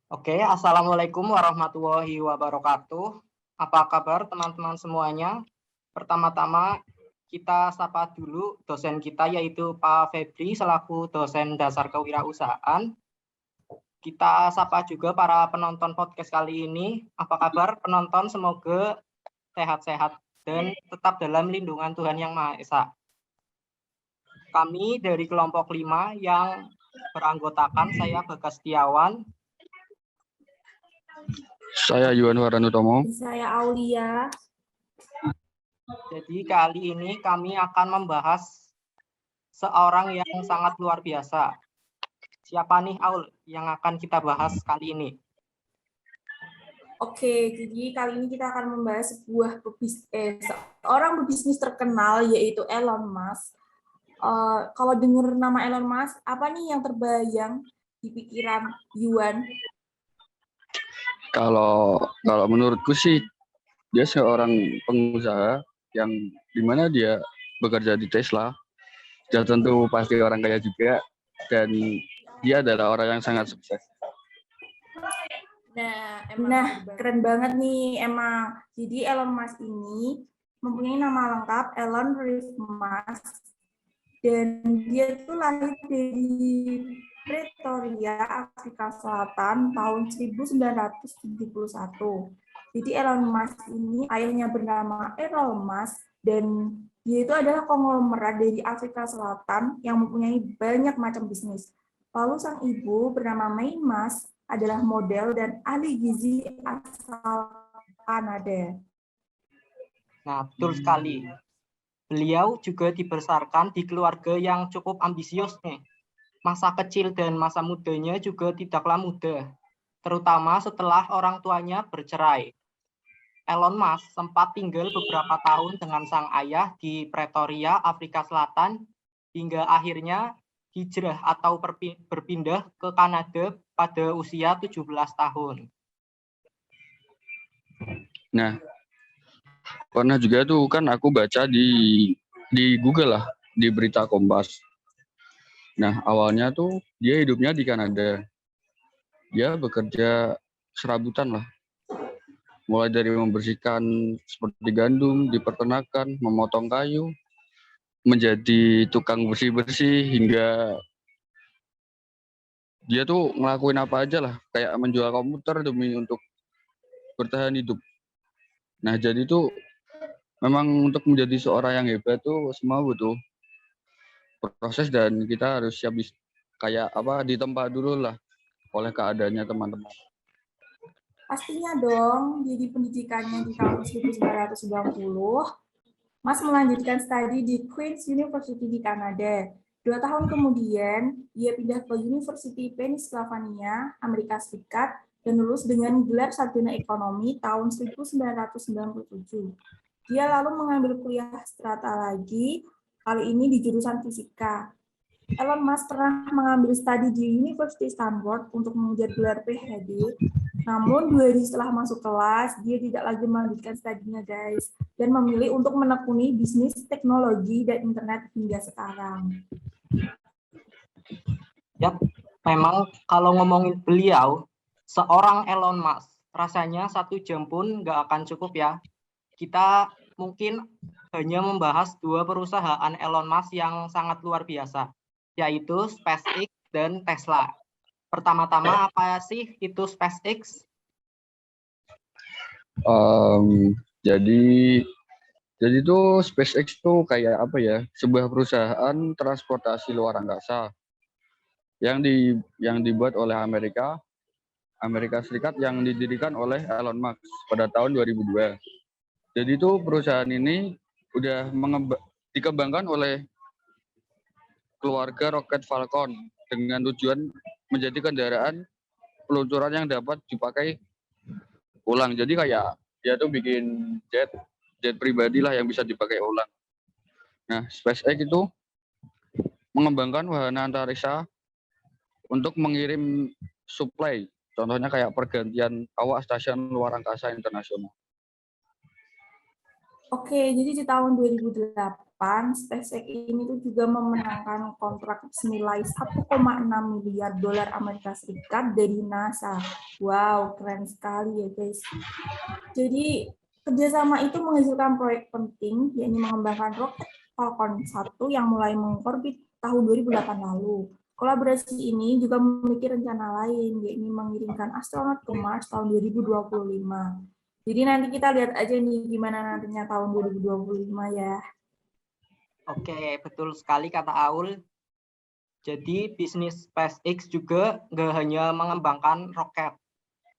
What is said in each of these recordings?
Oke, Assalamualaikum warahmatullahi wabarakatuh. Apa kabar teman-teman semuanya? Pertama-tama kita sapa dulu dosen kita yaitu Pak Febri selaku dosen dasar kewirausahaan. Kita sapa juga para penonton podcast kali ini. Apa kabar penonton? Semoga sehat-sehat dan tetap dalam lindungan Tuhan Yang Maha Esa. Kami dari kelompok 5 yang beranggotakan saya Bagas Setiawan, saya Yuan Waranutomo. Saya Aulia. Jadi kali ini kami akan membahas seorang yang sangat luar biasa. Siapa nih Aul yang akan kita bahas kali ini? Oke, jadi kali ini kita akan membahas seorang pebisnis terkenal yaitu Elon Musk. Kalau dengar nama Elon Musk, apa nih yang terbayang di pikiran Yuan? Kalau menurutku sih dia seorang pengusaha yang dimana dia bekerja di Tesla. Dia tentu pasti orang kaya juga dan dia adalah orang yang sangat sukses. Nah, keren banget nih emang. Jadi Elon Musk ini mempunyai nama lengkap Elon Reeve Musk dan dia tuh lahir dari Pretoria, Afrika Selatan tahun 1971. Jadi Elon Musk ini ayahnya bernama Elon Musk dan dia itu adalah konglomerat dari Afrika Selatan yang mempunyai banyak macam bisnis. Lalu sang ibu bernama May Musk adalah model dan ahli gizi asal Kanada. Nah, betul sekali. Beliau juga dibesarkan di keluarga yang cukup ambisius nih. Masa kecil dan masa mudanya juga tidaklah mudah, terutama setelah orang tuanya bercerai. Elon Musk sempat tinggal beberapa tahun dengan sang ayah di Pretoria, Afrika Selatan, hingga akhirnya hijrah atau berpindah ke Kanada pada usia 17 tahun. Nah, pernah juga tuh kan aku baca di Google lah, di berita Kompas. Nah, awalnya tuh dia hidupnya di Kanada. Dia bekerja serabutan lah. Mulai dari membersihkan seperti gandum di peternakan, memotong kayu, menjadi tukang bersih-bersih, hingga dia tuh ngelakuin apa aja lah, kayak menjual komputer demi untuk bertahan hidup. Nah, jadi tuh memang untuk menjadi seorang yang hebat tuh semua butuh proses dan kita harus siap kayak apa ditempa dulu lah oleh keadaannya teman-teman. Pastinya dong, jadi pendidikannya di tahun 1990, Mas melanjutkan studi di Queen's University di Kanada. 2 tahun kemudian, ia pindah ke University Pennsylvania, Amerika Serikat, dan lulus dengan gelar sarjana ekonomi tahun 1997. Dia lalu mengambil kuliah strata lagi, kali ini di jurusan fisika. Elon Musk pernah mengambil studi di University Stanford untuk mengejar gelar PhD. Namun 2 hari setelah masuk kelas, dia tidak lagi melanjutkan studinya, guys, dan memilih untuk menekuni bisnis teknologi dan internet hingga sekarang. Ya, memang kalau ngomongin beliau, seorang Elon Musk, rasanya 1 jam pun nggak akan cukup ya. Kita mungkin hanya membahas 2 perusahaan Elon Musk yang sangat luar biasa, yaitu SpaceX dan Tesla. Pertama-tama, apa sih itu SpaceX? Jadi tuh SpaceX tuh kayak apa ya? Sebuah perusahaan transportasi luar angkasa yang dibuat oleh Amerika Serikat yang didirikan oleh Elon Musk pada tahun 2002. Jadi tuh perusahaan ini udah dikembangkan oleh keluarga Rocket Falcon dengan tujuan menjadi kendaraan peluncuran yang dapat dipakai ulang. Jadi kayak dia tuh bikin jet pribadi lah yang bisa dipakai ulang. Nah, SpaceX itu mengembangkan wahana antariksa untuk mengirim suplai. Contohnya kayak pergantian awak stasiun luar angkasa internasional. Oke, jadi di tahun 2008, SpaceX ini tuh juga memenangkan kontrak senilai 1,6 miliar dolar Amerika Serikat dari NASA. Wow, keren sekali ya guys. Jadi kerjasama itu menghasilkan proyek penting, yakni mengembangkan roket Falcon 1 yang mulai mengorbit tahun 2008 lalu. Kolaborasi ini juga memiliki rencana lain, yakni mengirimkan astronot ke Mars tahun 2025. Jadi nanti kita lihat aja nih gimana nantinya tahun 2025 ya. Oke, betul sekali kata Aul. Jadi bisnis SpaceX juga nggak hanya mengembangkan roket.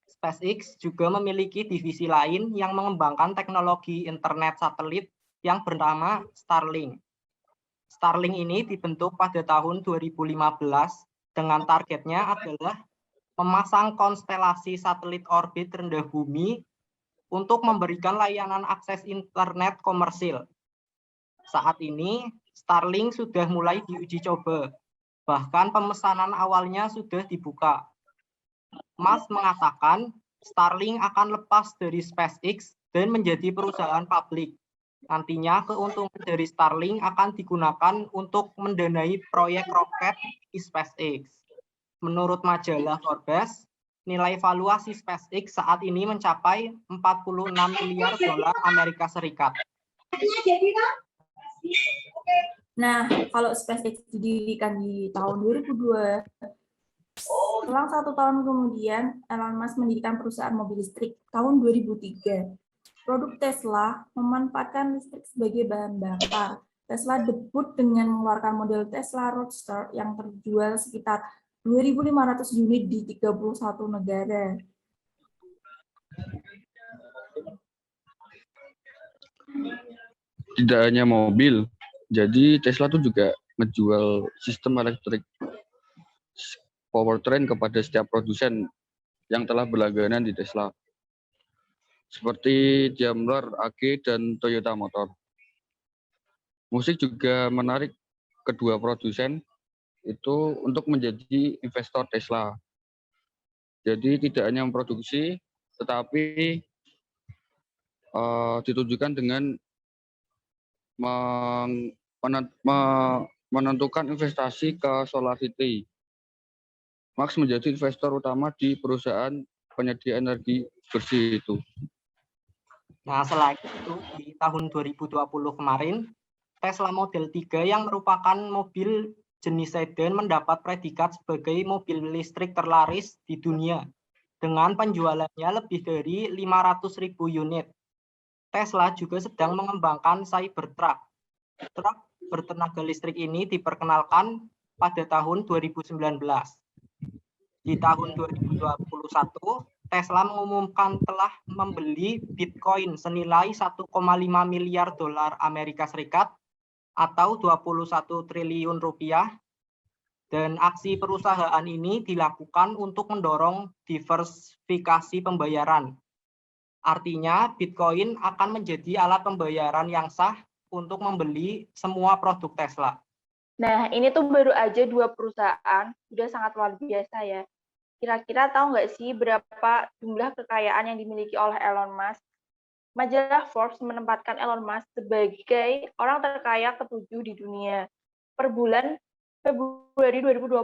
SpaceX juga memiliki divisi lain yang mengembangkan teknologi internet satelit yang bernama Starlink. Starlink ini dibentuk pada tahun 2015 dengan targetnya adalah memasang konstelasi satelit orbit rendah bumi untuk memberikan layanan akses internet komersil. Saat ini, Starlink sudah mulai diuji coba. Bahkan pemesanan awalnya sudah dibuka. Musk mengatakan Starlink akan lepas dari SpaceX dan menjadi perusahaan publik. Nantinya keuntungan dari Starlink akan digunakan untuk mendanai proyek roket di SpaceX. Menurut majalah Forbes, nilai valuasi SpaceX saat ini mencapai 46 miliar dolar Amerika Serikat. Nah, kalau SpaceX didirikan di tahun 2002, selang 1 tahun kemudian, Elon Musk mendirikan perusahaan mobil listrik tahun 2003. Produk Tesla memanfaatkan listrik sebagai bahan bakar. Tesla debut dengan mengeluarkan model Tesla Roadster yang terjual sekitar 2.500 unit di 31 negara. Tidak hanya mobil, jadi Tesla tuh juga menjual sistem elektrik powertrain kepada setiap produsen yang telah berlangganan di Tesla, seperti Daimler AG dan Toyota Motor. Musik juga menarik kedua produsen itu untuk menjadi investor Tesla. Jadi tidak hanya memproduksi, tetapi ditunjukkan dengan menentukan investasi ke SolarCity. Max menjadi investor utama di perusahaan penyedia energi bersih itu. Nah, selain itu, di tahun 2020 kemarin, Tesla Model 3 yang merupakan mobil jenis sedan mendapat predikat sebagai mobil listrik terlaris di dunia dengan penjualannya lebih dari 500.000 unit. Tesla juga sedang mengembangkan Cybertruck. Truk bertenaga listrik ini diperkenalkan pada tahun 2019. Di tahun 2021, Tesla mengumumkan telah membeli Bitcoin senilai 1,5 miliar dolar Amerika Serikat atau 21 triliun rupiah. Dan aksi perusahaan ini dilakukan untuk mendorong diversifikasi pembayaran. Artinya, Bitcoin akan menjadi alat pembayaran yang sah untuk membeli semua produk Tesla. Nah, ini tuh baru aja 2 perusahaan, sudah sangat luar biasa ya. Kira-kira tahu nggak sih berapa jumlah kekayaan yang dimiliki oleh Elon Musk? Majalah Forbes menempatkan Elon Musk sebagai orang terkaya ke-7 di dunia. Per bulan Februari 2021,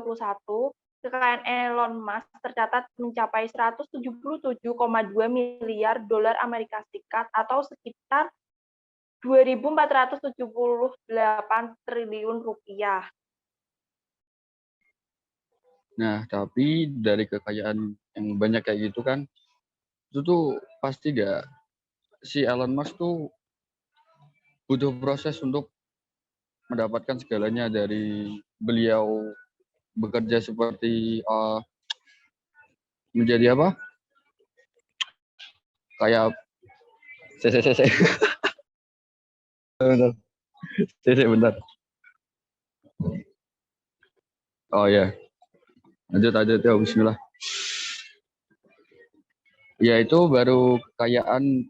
kekayaan Elon Musk tercatat mencapai 177,2 miliar dolar Amerika Serikat atau sekitar 2.478 triliun rupiah. Nah, tapi dari kekayaan yang banyak kayak gitu kan, itu tuh pasti si Elon Musk tuh butuh proses untuk mendapatkan segalanya. Dari beliau bekerja seperti menjadi apa? Kayak bentar. Oh ya. Lanjut ya, bismillah. Ya, itu baru kekayaan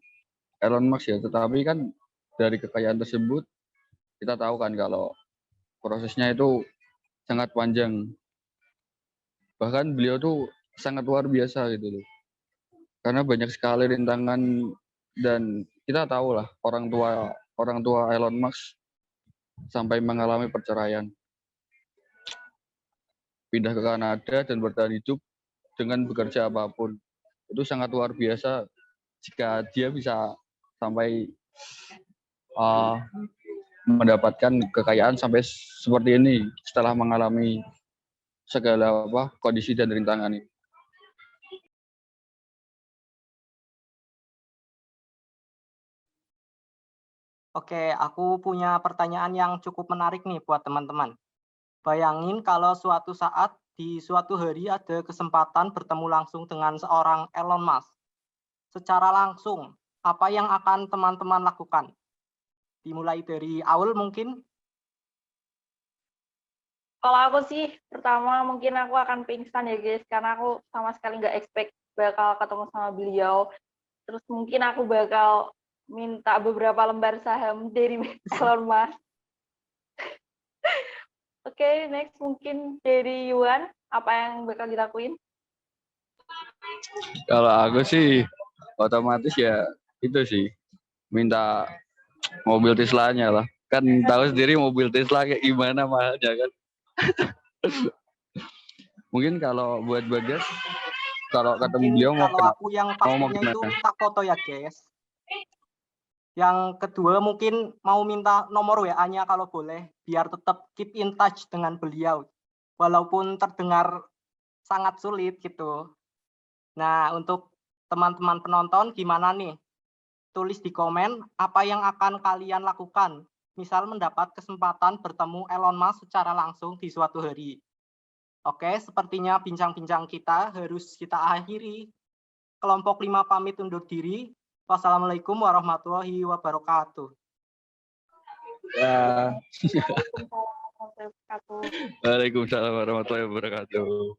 Elon Musk ya, tetapi kan dari kekayaan tersebut kita tahu kan kalau prosesnya itu sangat panjang. Bahkan beliau tuh sangat luar biasa gitu loh. Karena banyak sekali rintangan dan kita tahu lah orang tua Elon Musk sampai mengalami perceraian, pindah ke Kanada dan bertahan hidup dengan bekerja apapun. Itu sangat luar biasa jika dia bisa sampai mendapatkan kekayaan sampai seperti ini setelah mengalami segala kondisi dan rintangan ini. Oke, aku punya pertanyaan yang cukup menarik nih buat teman-teman. Bayangin kalau suatu saat di suatu hari ada kesempatan bertemu langsung dengan seorang Elon Musk. Secara langsung, apa yang akan teman-teman lakukan? Dimulai dari Aul mungkin. Kalau aku sih, pertama mungkin aku akan pingsan ya guys, karena aku sama sekali nggak expect bakal ketemu sama beliau. Terus mungkin aku bakal minta beberapa lembar saham dari Elon Musk. Oke, next mungkin dari Yuan, apa yang bakal dilakuin? Kalau aku sih otomatis ya itu sih, minta mobil Tesla-nya lah. Kan tahu sendiri mobil Tesla kayak gimana mahalnya kan. Mungkin kalau buat Bagas, kalau ketemu Mungkin beliau mau kalau aku yang pastinya itu gimana? minta foto ya guys. Yang kedua mungkin mau minta nomor WA-nya kalau boleh, biar tetap keep in touch dengan beliau. Walaupun terdengar sangat sulit gitu. Nah, untuk teman-teman penonton gimana nih? Tulis di komen apa yang akan kalian lakukan. Misal mendapat kesempatan bertemu Elon Musk secara langsung di suatu hari. Oke, sepertinya bincang-bincang kita harus kita akhiri. Kelompok 5 pamit undur diri. Wassalamualaikum warahmatullahi wabarakatuh. Ya. Waalaikumsalam warahmatullahi wabarakatuh. Waalaikumsalam warahmatullahi wabarakatuh.